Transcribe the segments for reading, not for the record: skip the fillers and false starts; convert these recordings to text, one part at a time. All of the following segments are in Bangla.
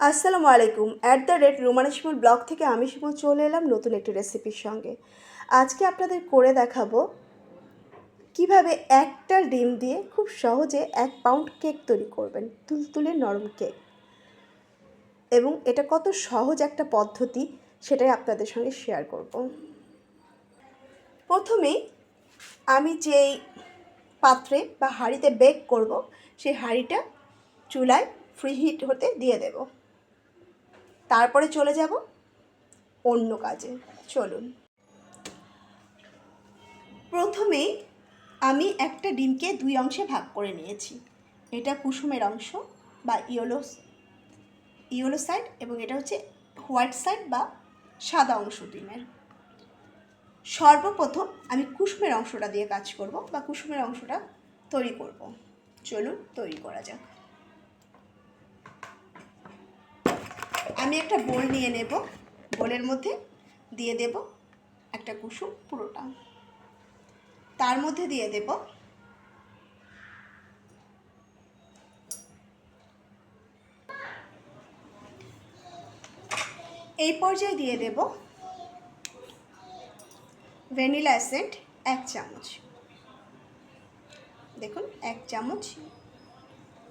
আসসালামু আলাইকুম। রোমানা শিমুল ব্লগ থেকে আমি শিমুল চলে এলাম নতুন একটি রেসিপির সঙ্গে। আজকে আপনাদের করে দেখাবো কিভাবে একটা ডিম দিয়ে খুব সহজে 1 পাউন্ড কেক তৈরি করবেন, তুলতুলে নরম কেক। এবং এটা কত সহজ একটা পদ্ধতি সেটাই আপনাদের সঙ্গে শেয়ার করব। প্রথমেই আমি যেই পাত্রে বা হাঁড়িতে বেক করব সেই হাঁড়িটা চুলায় প্রিহিট হতে দিয়ে দেব। তারপরে চলে যাব অন্য কাজে। চলুন। প্রথমেই আমি একটা ডিমকে 2 অংশে ভাগ করে নিয়েছি। এটা কুসুমের অংশ বা ইয়েলো সাইড, এবং এটা হচ্ছে হোয়াইট সাইড বা সাদা অংশ ডিমের। সর্বপ্রথম আমি কুসুমের অংশটা দিয়ে কাজ করব বা কুসুমের অংশটা তৈরি করব। চলুন তৈরি করা যাক। আমি একটা বোল নিয়ে নেব। বোলের মধ্যে দিয়ে দেব একটা কুসুম পুরোটা। তার মধ্যে দিয়ে দেব এই পর্যায়ে দিয়ে দেব ভ্যানিলা এসেন্স 1 চামচ। দেখুন 1 চামচ,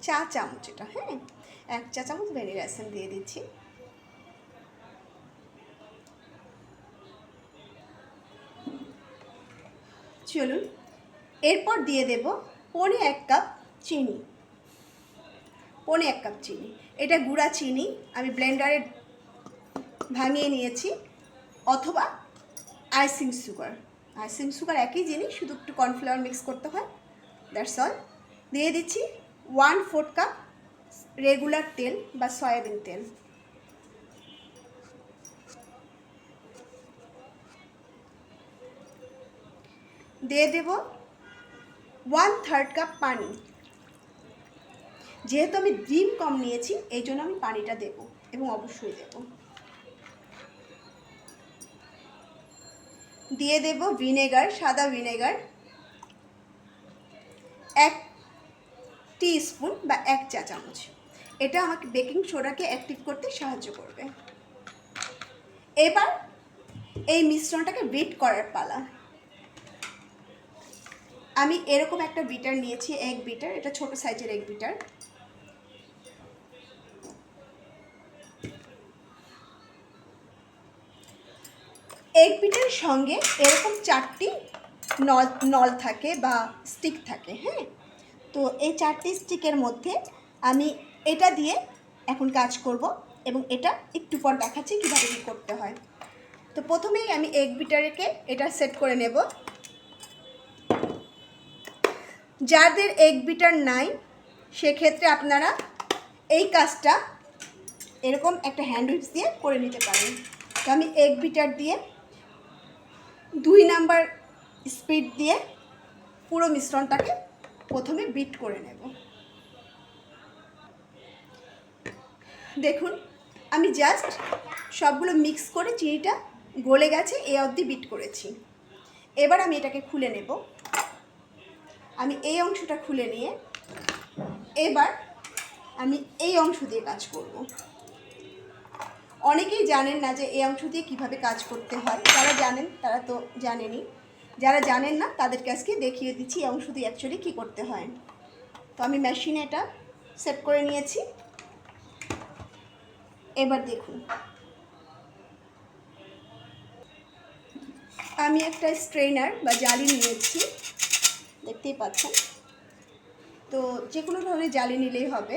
চা চামচ এটা, হ্যাঁ, 1 চা চামচ ভ্যানিলা এসেন্স দিয়ে দিচ্ছি। চলুন এরপর দিয়ে দেব 1.25 কাপ চিনি। 1.25 কাপ চিনি, এটা গুঁড়া চিনি আমি ব্লেন্ডারে ভাঙিয়ে নিয়েছি, অথবা আইসিং সুগার একই জিনিস, শুধু একটু কর্নফ্লাওয়ার মিক্স করতে হয়, দ্যাটস অল। দিয়ে দিচ্ছি 1/4 কাপ রেগুলার তেল বা সয়াবিন তেল। দিয়ে দেব 1/3 কাপ পানি। যেহেতু আমি ডিম কম নিয়েছি এই জন্য আমি পানিটা দেব, এবং অবশ্যই দেব। দিয়ে দেব ভিনেগার, সাদা ভিনেগার 1 টিস্পুন বা 1 চা চামচ। এটা আমাকে বেকিং সোডাকে অ্যাক্টিভ করতে সাহায্য করবে। এবার এই মিশ্রণটাকে বিট করার পালা। আমি এরকম একটা বিটার নিয়েছি, এগ বিটার, এটা ছোট সাইজের এগ বিটার। এগ বিটারের সঙ্গে এরকম 4টি নল থাকে বা স্টিক থাকে, হ্যাঁ। তো এই 4টি স্টিকের মধ্যে আমি এটা দিয়ে এখন কাজ করব, এবং এটা একটু পর দেখাচ্ছি কীভাবে কী করতে হয়। তো প্রথমেই আমি এগ বিটারকে এটা সেট করে নেব। যাদের এগ বিটার নাই সেক্ষেত্রে আপনারা এই কাজটা এরকম একটা হ্যান্ড হুইপস দিয়ে করে নিতে পারেন। তো আমি এগ বিটার দিয়ে 2 নাম্বার স্পিড দিয়ে পুরো মিশ্রণটাকে প্রথমে বিট করে নেব। দেখুন আমি জাস্ট সবগুলো মিক্স করে চিনিটা গলে গেছে এই অবধি বিট করেছি। এবার আমি এটাকে খুলে নেব। আমি এই অংশটা খুলে নিয়ে এবার আমি এই অংশ দিয়ে কাজ করব। অনেকেই জানেন না যে এই অংশ দিয়ে কীভাবে কাজ করতে হয়। যারা জানেন তারা তো জানেনই, যারা জানেন না তাদেরকে আজকে দেখিয়ে দিচ্ছি এই অংশ দিয়ে অ্যাকচুয়ালি কী করতে হয়। তো আমি মেশিনে এটা সেট করে নিয়েছি। এবার দেখুন আমি একটা স্ট্রেনার বা জালি নিয়েছি, দেখতেই পাচ্ছেন। তো যে কোনো ধরনের জালি নিলেই হবে।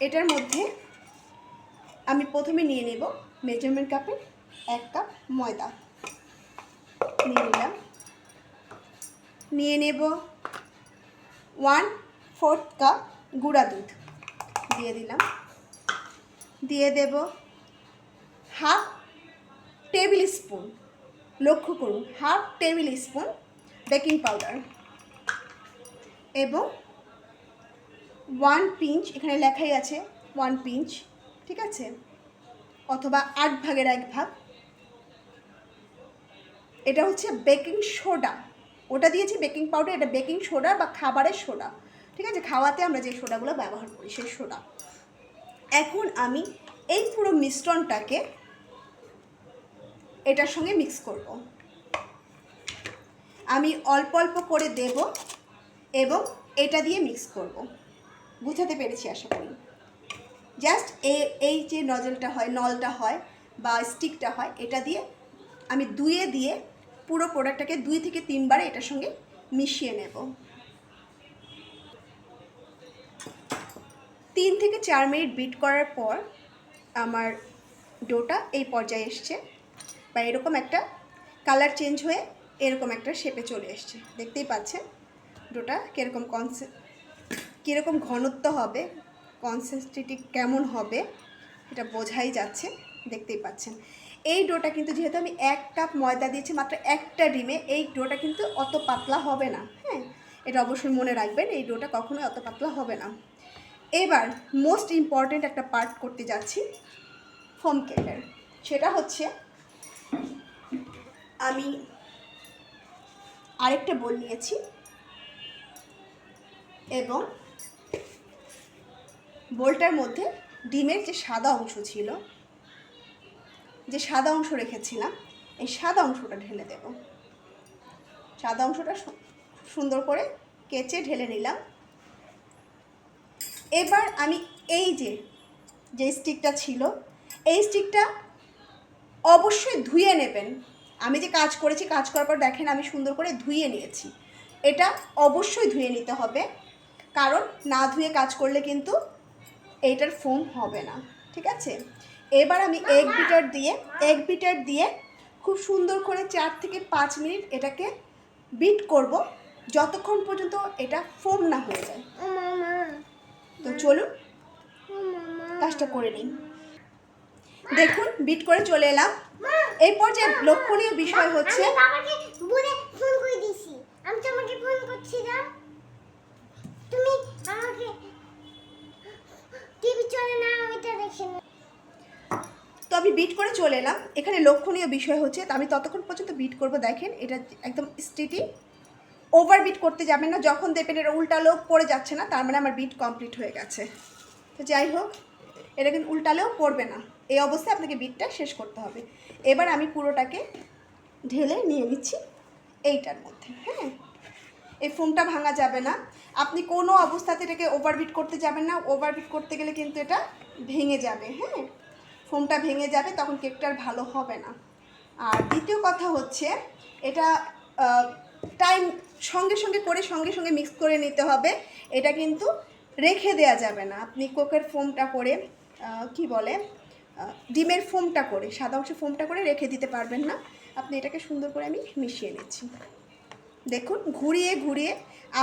এটার মধ্যে আমি প্রথমে নিয়ে নেব মেজারমেন্ট কাপের 1 কাপ ময়দা নিয়ে নিলাম। নিয়ে নেব 1/4 কাপ গুঁড়া দুধ দিয়ে দিলাম। দিয়ে দেব হাফ টেবিল স্পুন, লক্ষ্য করুন, half table spoon baking powder, এবং 1 পিঞ্চ, এখানে লেখাই আছে 1 পিঞ্চ, ঠিক আছে, অথবা 8 ভাগের 1 ভাগ। এটা হচ্ছে বেকিং সোডা, ওটা দিয়েছি বেকিং পাউডার, এটা বেকিং সোডা বা খাবারের সোডা, ঠিক আছে, খাওয়াতে আমরা যে সোডাগুলো ব্যবহার করি সেই সোডা। এখন আমি এই পুরো মিশ্রণটাকে এটার সঙ্গে মিক্স করব। আমি অল্প অল্প করে দেব এবং এটা দিয়ে মিক্স করব। বুঝাতে পেরেছি আশা করি। জাস্ট এই যে নলটা হয় বা স্টিকটা হয়, এটা দিয়ে আমি দিয়ে পুরো প্রোডাক্টটাকে 2 থেকে 3 বার এটার সঙ্গে মিশিয়ে নেব। 3 থেকে 4 মিনিট বিট করার পর আমার ডোটা এই পর্যায়ে এসছে, বা এরকম একটা কালার চেঞ্জ হয়ে এরকম একটা শেপে চলে এসছে। দেখতেই পাচ্ছেন ডোটা কীরকম ঘনত্ব হবে, কনসিস্টেন্সি কেমন হবে, এটা বোঝাই যাচ্ছে, দেখতেই পাচ্ছেন। এই ডোটা কিন্তু যেহেতু আমি 1 কাপ ময়দা দিয়েছি মাত্র একটা ডিমে, এই ডোটা কিন্তু অত পাতলা হবে না। হ্যাঁ, এটা অবশ্যই মনে রাখবেন, এই ডোটা কখনোই অত পাতলা হবে না। এবার মোস্ট ইম্পর্ট্যান্ট একটা পার্ট করতে যাচ্ছি ফোম কেকের। সেটা হচ্ছে আমি আরেকটা বোল নিয়েছি এবং বোলটার মধ্যে ডিমের যে সাদা অংশ ছিল, যে সাদা অংশ রেখেছিলাম, এই সাদা অংশটা ঢেলে দেব। সাদা অংশটা সুন্দর করে কেচে ঢেলে নিলাম। এবার আমি এই যে স্টিকটা ছিল, এই স্টিকটা অবশ্যই ধুয়ে নেবেন। আমি যে কাজ করেছি, কাজ করার পর দেখেন আমি সুন্দর করে ধুয়ে নিয়েছি। এটা অবশ্যই ধুয়ে নিতে হবে, কারণ না ধুয়ে কাজ করলে কিন্তু এইটার ফোম হবে না। ঠিক আছে, এবার আমি এগ বিটার দিয়ে খুব সুন্দর করে 4 থেকে 5 মিনিট এটাকে বিট করব, যতক্ষণ পর্যন্ত এটা ফোম না হয়ে যায়। তো চলুন কাজটা করে নিই। দেখুন বিট করে চলে এলাম। এই পর্যায়ে লক্ষণীয় বিষয় হচ্ছে তো আমি বিট করে চলে এলাম। এখানে লক্ষণীয় বিষয় হচ্ছে, তো আমি ততক্ষণ পর্যন্ত বিট করব। দেখেন এটা একদম স্টেডি, ওভার বিট করতে যাবেন না। যখন দেখবেন এটা উল্টালেও পড়ে যাচ্ছে না, তার মানে আমার বিট কমপ্লিট হয়ে গেছে। তো যাই হোক, এটা কিন্তু উল্টালেও পড়বে না, এই অবস্থায় আপনাকে বিটটা শেষ করতে হবে। এবার আমি পুরোটাকে ঢেলে নিয়ে নিচ্ছি এইটার মধ্যে। হ্যাঁ, এই ফোমটা ভাঙা যাবে না। আপনি কোনো অবস্থাতে এটাকে ওভারবিট করতে যাবেন না। ওভারবিট করতে গেলে কিন্তু এটা ভেঙে যাবে। হ্যাঁ, ফোমটা ভেঙে যাবে, তখন কেকটা আর ভালো হবে না। আর দ্বিতীয় কথা হচ্ছে, এটা টাইম সঙ্গে সঙ্গে মিক্স করে নিতে হবে। এটা কিন্তু রেখে দেওয়া যাবে না। আপনি কোকের ফোমটা করে ডিমের ফোমটা করে, সাদা অংশ ফোমটা করে রেখে দিতে পারবেন না। আপনি এটাকে সুন্দর করে আমি মিশিয়ে নিচ্ছি। দেখুন ঘুরিয়ে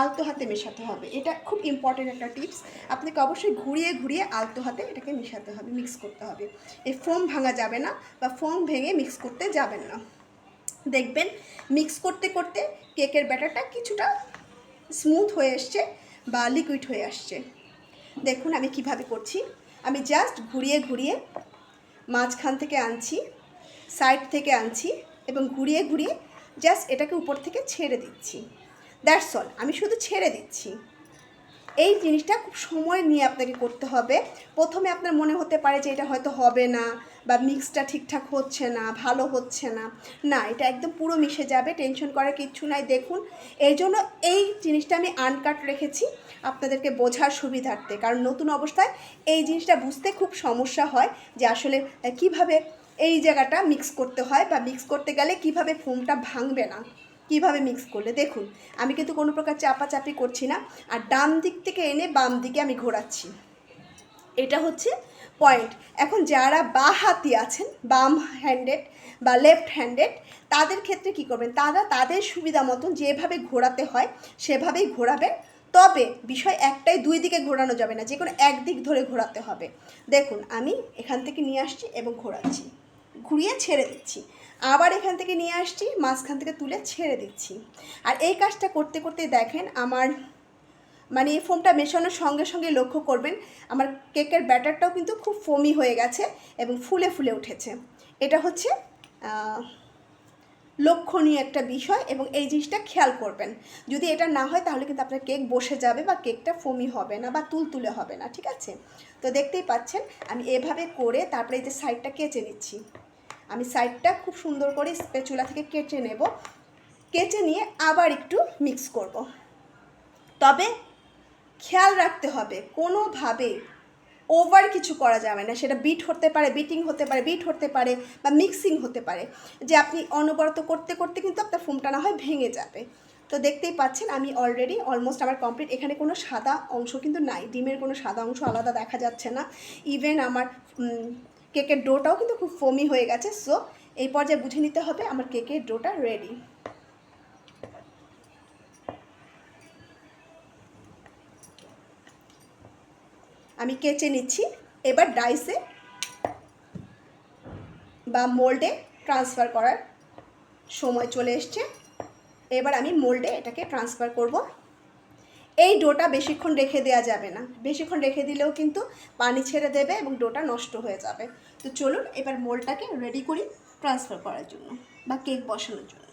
আলতো হাতে মেশাতে হবে। এটা খুব ইম্পর্টেন্ট একটা টিপস। আপনাকে অবশ্যই ঘুরিয়ে আলতো হাতে এটাকে মেশাতে হবে, মিক্স করতে হবে। এই ফোম ভাঙা যাবে না, বা ফোম ভেঙে মিক্স করতে যাবেন না। দেখবেন মিক্স করতে কেকের ব্যাটারটা কিছুটা স্মুথ হয়ে আসছে বা লিকুইড হয়ে আসছে। দেখুন আমি কিভাবে করছি। আমি জাস্ট ঘুরিয়ে মাঝখান থেকে আনছি, সাইড থেকে আনছি এবং ঘুরিয়ে জাস্ট এটাকে উপর থেকে ছেড়ে দিচ্ছি। দ্যাটস অল, আমি শুধু ছেড়ে দিচ্ছি। এই জিনিসটা খুব সময় নিয়ে আপনাকে করতে হবে। প্রথমে আপনার মনে হতে পারে যে এটা হয়তো হবে না, বা মিক্সটা ঠিকঠাক হচ্ছে না, ভালো হচ্ছে না। না, এটা একদম পুরো মিশে যাবে, টেনশন করার কিচ্ছু নাই। দেখুন, এই জন্য এই জিনিসটা আমি আনকাট রেখেছি আপনাদেরকে বোঝার সুবিধার্থে, কারণ নতুন অবস্থায় এই জিনিসটা বুঝতে খুব সমস্যা হয় যে আসলে কিভাবে এই জায়গাটা মিক্স করতে হয়, বা মিক্স করতে গেলে কিভাবে ফোমটা ভাঙবে না, কিভাবে মিক্স করলে। দেখুন আমি কিন্তু কোনো প্রকার চাপাচাপি করছি না, আর ডান দিক থেকে এনে বাম দিকে আমি ঘোরাচ্ছি। এটা হচ্ছে পয়েন্ট। এখন যারা বাঁ হাতি আছেন, বাম হ্যান্ডেড বা লেফট হ্যান্ডেড, তাদের ক্ষেত্রে কি করবেন, তারা তাদের সুবিধা মতন যেভাবে ঘোরাতে হয় সেভাবেই ঘোরাবেন। তবে বিষয় একটাই, 2 দিকে ঘোরানো যাবে না, যে কোনো একদিক ধরে ঘোরাতে হবে। দেখুন আমি এখান থেকে নিয়ে আসছি এবং ঘোরাচ্ছি, ঘুরিয়ে ছেড়ে দিচ্ছি, আবার এখান থেকে নিয়ে আসছি, মাঝখান থেকে তুলে ছেড়ে দিচ্ছি। আর এই কাজটা করতে দেখেন আমার এই ফোমটা মেশানোর সঙ্গে লক্ষ্য করবেন আমার কেকের ব্যাটারটাও কিন্তু খুব ফোমি হয়ে গেছে এবং ফুলে উঠেছে। এটা হচ্ছে লক্ষণীয় একটা বিষয়, এবং এই জিনিসটা খেয়াল করবেন। যদি এটা না হয় তাহলে কিন্তু আপনার কেক বসে যাবে বা কেকটা ফোমি হবে না বা তুলতুলে হবে না, ঠিক আছে? তো দেখতেই পাচ্ছেন আমি এভাবে করে তারপরে এই যে সাইডটা কেচে নিচ্ছি। আমি সাইডটা খুব সুন্দর করে স্প্যাচুলা থেকে কেটে নেব, কেটে নিয়ে আবার একটু মিক্স করব। তবে খেয়াল রাখতে হবে কোনোভাবে ওভার কিছু করা যাবে না। সেটা বিট হতে পারে, বিটিং হতে পারে, বিট হতে পারে বা মিক্সিং হতে পারে, যে আপনি অনবরত করতে করতে কিন্তু আপনার ফোমটা না হয় ভেঙে যাবে। তো দেখতেই পাচ্ছেন আমি অলরেডি অলমোস্ট আমার কমপ্লিট। এখানে কোনো সাদা অংশ কিন্তু নাই, ডিমের কোনো সাদা অংশ আলাদা দেখা যাচ্ছে না। ইভেন আমার কেকের ডোটাও কিন্তু খুব ফোমি হয়ে গেছে। সো এই পর্যায়ে বুঝে নিতে হবে আমার কেকের ডোটা রেডি। আমি কেচে নিচ্ছি, এবার ডাইসে বা মোল্ডে ট্রান্সফার করার সময় চলে এসছে। এবার আমি মোল্ডে এটাকে ট্রান্সফার করব। এই ডোটা বেশিক্ষণ রেখে দেওয়া যাবে না, বেশিক্ষণ রেখে দিলেও কিন্তু পানি ছেড়ে দেবে এবং ডোটা নষ্ট হয়ে যাবে। তো চলুন এবার মোল্ডটাকে রেডি করি ট্রান্সফার করার জন্য বা কেক বসানোর জন্য।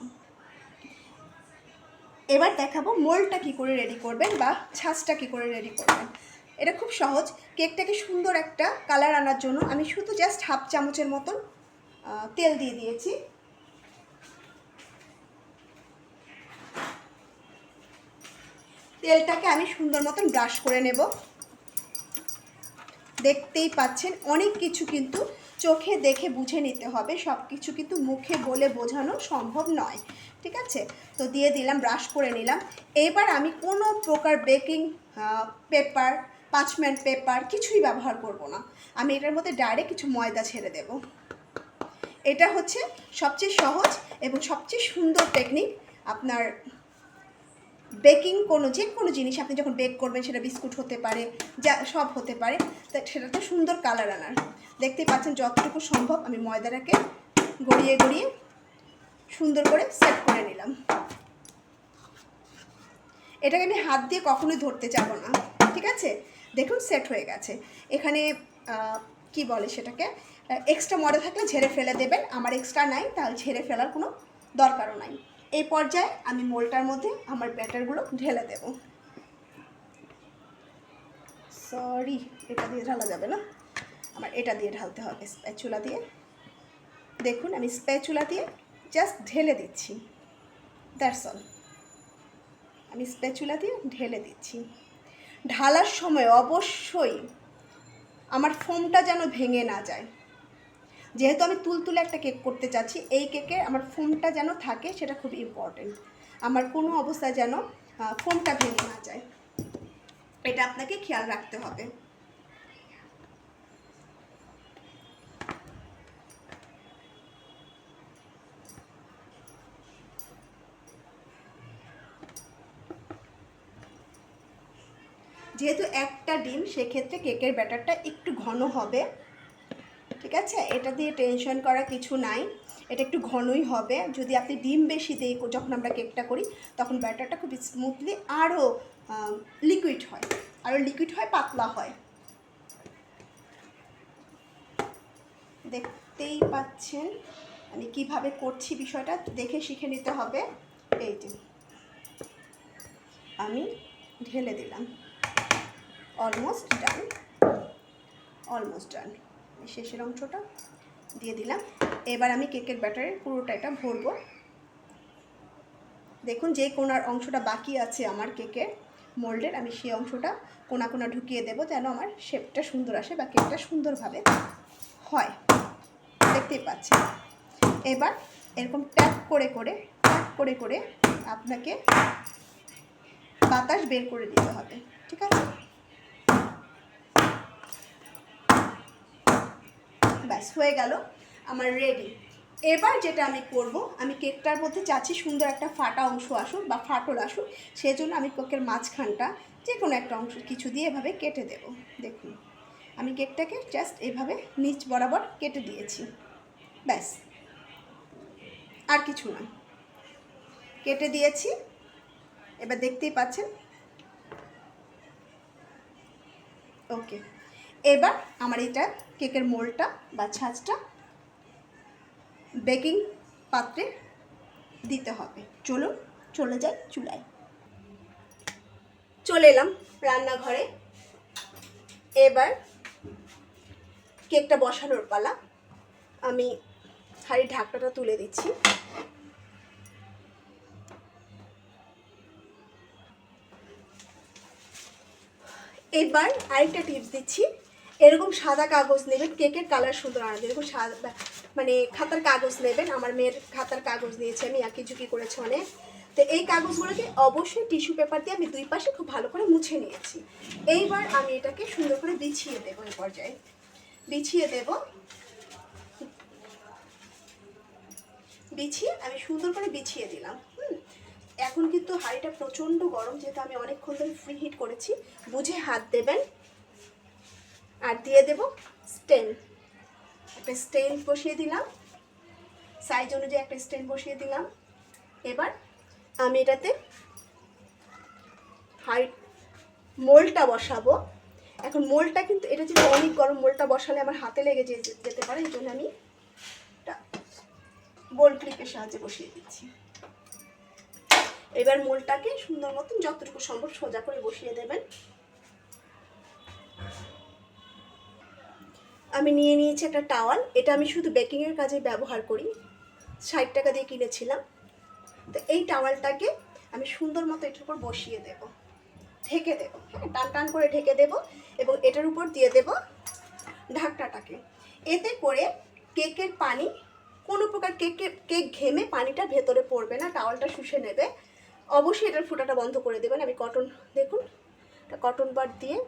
এবার দেখাবো মোল্ডটা কী করে রেডি করবেন বা ছাঁচটা কী করে রেডি করবেন। এটা খুব সহজ। কেকটাকে সুন্দর একটা কালার আনার জন্য আমি শুধু জাস্ট হাফ চামচের মতন তেল দিয়ে দিয়েছি। তেলটাকে আমি সুন্দর মতন ব্রাশ করে নেব। দেখতেই পাচ্ছেন অনেক কিছু কিন্তু চোখে দেখে বুঝে নিতে হবে, সব কিছু কিন্তু মুখে বলে বোঝানো সম্ভব নয়, ঠিক আছে? তো দিয়ে দিলাম, ব্রাশ করে নিলাম। এবার আমি কোনো প্রকার বেকিং পেপার, পার্চমেন্ট পেপার কিছুই ব্যবহার করব না। আমি এটার মধ্যে ডাইরেক্ট কিছু ময়দা ছেড়ে দেব। এটা হচ্ছে সবচেয়ে সহজ এবং সবচেয়ে সুন্দর টেকনিক আপনার বেকিং। যে কোনো জিনিস আপনি যখন বেক করবেন, সেটা বিস্কুট হতে পারে, যা সব হতে পারে, তা সেটাতে সুন্দর কালার আনার। দেখতেই পাচ্ছেন যতটুকু সম্ভব আমি ময়দাটাকে গড়িয়ে গড়িয়ে সুন্দর করে সেট করে নিলাম। এটাকে আমি হাত দিয়ে কখনোই ধরতে যাব না, ঠিক আছে? দেখুন সেট হয়ে গেছে। এখানে কি বলে সেটাকে, এক্সট্রা ময়দা থাকলে ঝেড়ে ফেলে দেবেন। আমার এক্সট্রা নাই, তাহলে ঝেড়ে ফেলার কোনো দরকারও নাই। এই পর্যায়ে আমি মোল্ডটার মধ্যে আমার ব্যাটারগুলো ঢেলে দেব। সরি, এটা দিয়ে ঢালা যাবে না, আমার এটা দিয়ে ঢালতে হবে, স্প্যাচুলা দিয়ে। দেখুন আমি স্প্যাচুলা দিয়ে জাস্ট ঢেলে দিচ্ছি, দ্যাটস অল। আমি স্প্যাচুলা দিয়ে ঢেলে দিচ্ছি। ঢালার সময় অবশ্যই আমার ফোমটা যেন ভেঙে না যায়। যেহেতু আমি তুলতুলে একটা কেক করতে চাচ্ছি, এই কেকে আমার ফোমটা যেন থাকে, সেটা খুব ইম্পর্টেন্ট। আমার কোনো অবস্থায় যেন ফোমটা ভেঙে না যায়, এটা আপনাকে খেয়াল রাখতে হবে। যেহেতু একটা ডিম, সেক্ষেত্রে কেকের ব্যাটারটা একটু ঘন হবে, ঠিক আছে? এটা দিয়ে টেনশন করা কিছু নাই, এটা একটু ঘনই হবে। যদি আপনি ডিম বেশি দিয়ে যখন আমরা কেকটা করি, তখন ব্যাটারটা খুব স্মুথলি আরও লিকুইড হয়, আরও লিকুইড হয়, পাতলা হয়। দেখতেই পাচ্ছেন আমি কিভাবে করছি, বিষয়টা দেখে শিখে নিতে হবে। এই যে আমি ঢেলে দিলাম, অলমোস্ট ডান, অলমোস্ট ডান। শেষের অংশটা দিয়ে দিলাম। এবার আমি কেকের ব্যাটারের পুরোটা এটা ভরবো। দেখুন যে কোনার অংশটা বাকি আছে আমার কেকের মোল্ডের, আমি সেই অংশটা কোনা কোনা ঢুকিয়ে দেবো, যেন আমার শেপটা সুন্দর আসে বা কেকটা সুন্দরভাবে হয়। দেখতেই পাচ্ছেন। এবার এরকম ট্যাপ করে করে আপনাকে বাতাস বের করে দিতে হবে, ঠিক আছে? ব্যাস হয়ে গেল, আমার রেডি। এবার যেটা আমি করব, আমি কেকটার মধ্যে চাচ্ছি সুন্দর একটা ফাটা অংশ আসুক বা ফাটল আসুক, সেই জন্য আমি কেকের মাঝখানটা যে কোনো একটা অংশ কিছু দিয়ে এভাবে কেটে দেব। দেখুন আমি কেকটাকে জাস্ট এভাবে নিচ বরাবর কেটে দিয়েছি, ব্যাস, আর কিছু না, কেটে দিয়েছি। এবার দেখতেই পাচ্ছেন, ওকে। এবার আমার এটা কেকের মোল্ডটা বা ছাঁচটা বেকিং পাত্রে দিতে হবে। চলুন চলে যাই চুলায়। চলে এলাম রান্নাঘরে। এবার কেকটা বসানোর পালা। আমি হাঁড়ির ঢাকনাটা তুলে দিচ্ছি। এবার আরেকটা টিপস দিচ্ছি, এরকম সাদা কাগজ নেবেন, কেকের কালার সুন্দর আনা, এরকম সাদা মানে খাতার কাগজ নেবেন। আমার মেয়ের খাতার কাগজ নিয়েছি আমি, আঁকি ঝুঁকি করেছি অনেক। তো এই কাগজগুলোকে অবশ্যই টিস্যু পেপার দিয়ে আমি দুই পাশে খুব ভালো করে মুছে নিয়েছি। এইবার আমি এটাকে সুন্দর করে বিছিয়ে দেবো। এই পর্যায়ে বিছিয়ে দেব, বিছিয়ে আমি সুন্দর করে বিছিয়ে দিলাম। এখন কিন্তু হাঁড়িটা প্রচণ্ড গরম, যেহেতু আমি অনেকক্ষণ ধরে ফ্রি হিট করেছি। বুঝে হাত দেবেন। আর দিয়ে দেব স্ট্যান্ড, একটা স্ট্যান্ড বসিয়ে দিলাম, সাইজ অনুযায়ী একটা স্ট্যান্ড বসিয়ে দিলাম। এবার আমি এটাতে মোল্ডটা বসাবো। এখন মোল্ডটা কিন্তু এটা যদি অনেক গরম, মোল্ডটা বসালে আমার হাতে লেগে যেতে পারে, এই জন্য আমি এটা বোল্ড ক্লিপের সাহায্যে বসিয়ে দিচ্ছি। এবার মোল্ডটাকে সুন্দর মতন যতটুকু সম্ভব সোজা করে বসিয়ে দেবেন। আমি নিয়ে নিয়েছি একটা টাওয়াল, এটা আমি শুধু বেকিংয়ের কাজে ব্যবহার করি, 60 টাকা দিয়ে কিনেছিলাম। তো এই টাওয়ালটাকে আমি সুন্দর মতো এটার উপর বসিয়ে দেব, ঢেকে দেবো। হ্যাঁ, টান টান করে ঢেকে দেব এবং এটার উপর দিয়ে দেব ঢাকনাটাকে। এতে করে কেকের পানি, কোনো প্রকার কেক ঘেমে পানিটা ভেতরে পড়বে না, টাওয়ালটা শুষে নেবে। অবশ্যই এটার ফুটাটা বন্ধ করে দেবেন। আমি কটন, দেখুন কটন বাড দিয়ে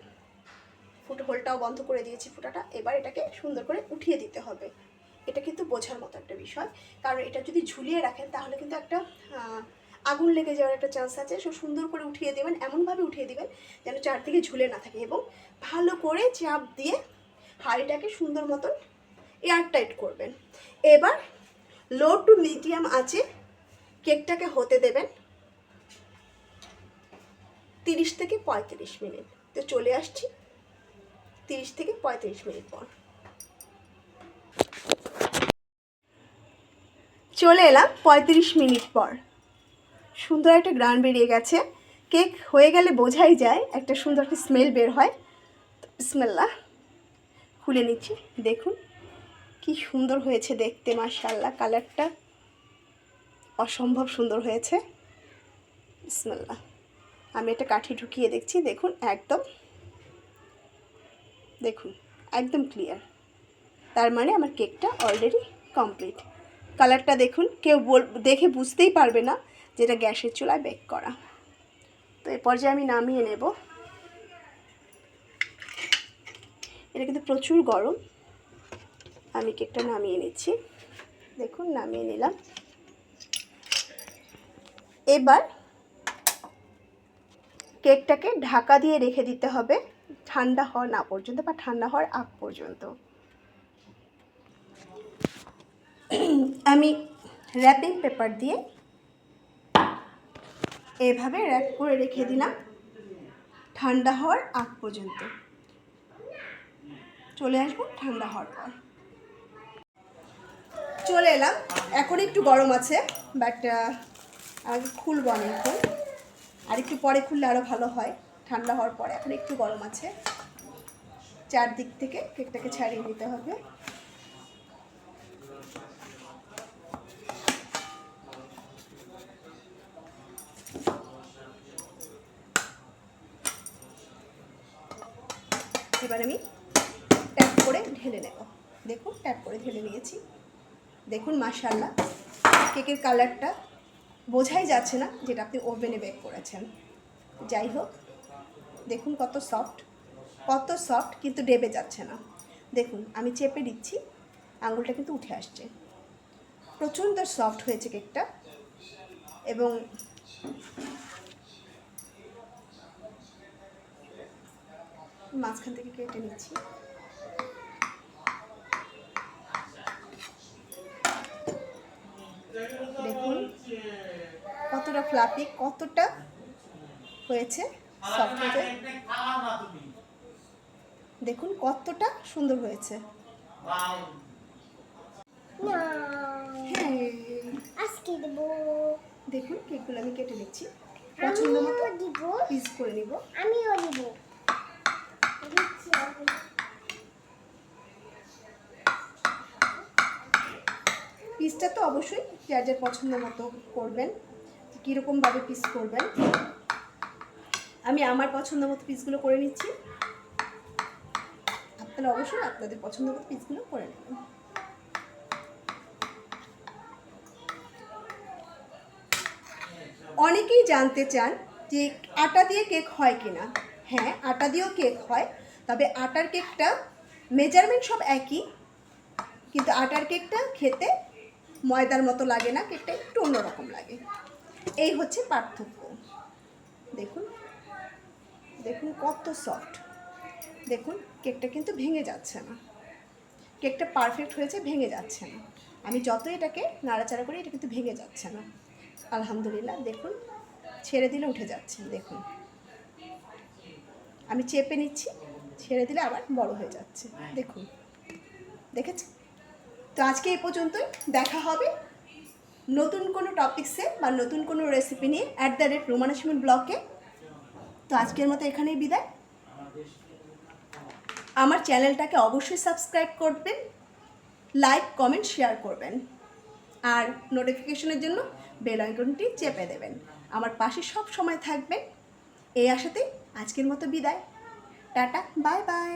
হোলটাও বন্ধ করে দিয়েছি ফুটাটা। এবার এটাকে সুন্দর করে উঠিয়ে দিতে হবে। এটা কিন্তু বোঝার মতো একটা বিষয়, কারণ এটা যদি ঝুলিয়ে রাখেন তাহলে কিন্তু একটা আগুন লেগে যাওয়ার একটা চান্স আছে। সো সুন্দর করে উঠিয়ে দেবেন, এমনভাবে উঠিয়ে দেবেন যেন চারদিকে ঝুলে না থাকে, এবং ভালো করে চাপ দিয়ে হাঁড়িটাকে সুন্দর মতন এয়ার টাইট করবেন। এবার লো টু মিডিয়াম আঁচে কেকটাকে হতে দেবেন 30 থেকে 35 মিনিট। তো চলে আসছি 30 থেকে 35 মিনিট পর। চলে এলাম 35 মিনিট পর। সুন্দর একটা গ্রান বেরিয়ে গেছে। কেক হয়ে গেলে বোঝাই যায়, একটা সুন্দর একটা স্মেল বের হয়। বিসমিল্লাহ, খুলে নিচ্ছি। দেখুন কি সুন্দর হয়েছে দেখতে, মাশাআল্লাহ। কালারটা অসম্ভব সুন্দর হয়েছে। বিসমিল্লাহ, আমি এটা কাঠি ঢুকিয়ে দেখছি। দেখুন দেখুন একদম ক্লিয়ার। তার মানে আমার কেকটা অলরেডি কমপ্লিট। কালারটা দেখুন, কেউ দেখে বুঝতেই পারবে না যে এটা গ্যাসের চুলায় বেক করা। তো এই পর্যায়ে আমি নামিয়ে নেব। এটা কিন্তু প্রচুর গরম। আমি কেকটা নামিয়ে নিচ্ছি। দেখুন নামিয়ে নিলাম। এবার কেকটাকে ঢাকা দিয়ে রেখে দিতে হবে ঠান্ডা হওয়া না পর্যন্ত, বা ঠান্ডা হওয়ার আগ পর্যন্ত। আমি র্যাপিং পেপার দিয়ে এভাবে র্যাপ করে রেখে দিলাম ঠান্ডা হওয়ার আগ পর্যন্ত। চলে আসবো ঠান্ডা হওয়ার পর। চলে এলাম, এখন একটু গরম আছে, বাট আগে খুলবো আমি এখন। আর একটু পরে খুললে আরও ভালো হয়, ঠান্ডা হওয়ার পরে। এখন একটু গরম আছে, চারদিক থেকে কেকটাকে ছাড়িয়ে নিতে হবে। এবার আমি ট্যাপ করে ঢেলে নেব। দেখুন ট্যাপ করে ঢেলে নিয়েছি। দেখুন মাশাআল্লাহ, কেকের কালারটা বোঝাই যাচ্ছে না যেটা আপনি ওভেনে বেক করেছেন। যাই হোক, দেখুন কত সফট, কিন্তু ডেবে যাচ্ছে না। দেখুন আমি চেপে দিচ্ছি, আঙুলটা কিন্তু উঠে আসছে। প্রচণ্ড সফট হয়েছে কেকটা। এবং মাঝখান থেকে কেটে নিচ্ছি। দেখুন কতটা ফ্লাফি, কতটা হয়েছে সফট হয়েছে। দেখুন কতটা সুন্দর হয়েছে। হ্যাঁ, আজকে কেটে দেবো। দেখুন কেকগুলো আমি কেটে নিচ্ছি, পছন্দ মতো দিব, পিস করে নিব। আমিও দিব। দিচ্ছি আমি। পিসটা তো অবশ্যই যার যার পছন্দ মতো করবেন, কীরকমভাবে পিস করবেন। আমি আমার পছন্দ মতো পিসগুলো করে নিচ্ছি, আপনারা অবশ্যই আপনাদের পছন্দ মতো পিসগুলো করে নেবেন। অনেকেই জানতে চান যে আটা দিয়ে কেক হয় কিনা। হ্যাঁ, আটা দিয়েও কেক হয়, তবে আটার কেকটা মেজারমেন্ট সব একই, কিন্তু আটার কেকটা খেতে ময়দার মতো লাগে না, কেকটা একটু অন্যরকম লাগে। এই হচ্ছে পার্থক্য। দেখুন দেখুন কত সফট। দেখুন কেকটা কিন্তু ভেঙে যাচ্ছে না, কেকটা পারফেক্ট হয়েছে, ভেঙে যাচ্ছে না। আমি যত এটাকে নাড়াচাড়া করি এটা কিন্তু ভেঙে যাচ্ছে না। আলহামদুলিল্লাহ, দেখুন ছেড়ে দিলে উঠে যাচ্ছে। দেখুন আমি চেপে নিচ্ছি, ছেড়ে দিলে আবার বড় হয়ে যাচ্ছে। দেখুন, দেখেছেন? তো আজকে এই পর্যন্তই, দেখা হবে নতুন কোনো টপিক্সে বা নতুন কোনো রেসিপি নিয়ে @রুমানা শিমুল ব্লগে। তো আজকের মতো এখানেই বিদায়। আমার চ্যানেলটাকে অবশ্যই সাবস্ক্রাইব করবেন, লাইক কমেন্ট শেয়ার করবেন, আর নোটিফিকেশনের জন্য বেল আইকনটি চেপে দেবেন। আমার পাশে সব সময় থাকবেন, এই আশাতেই আজকের মতো বিদায়। Tata, bye bye.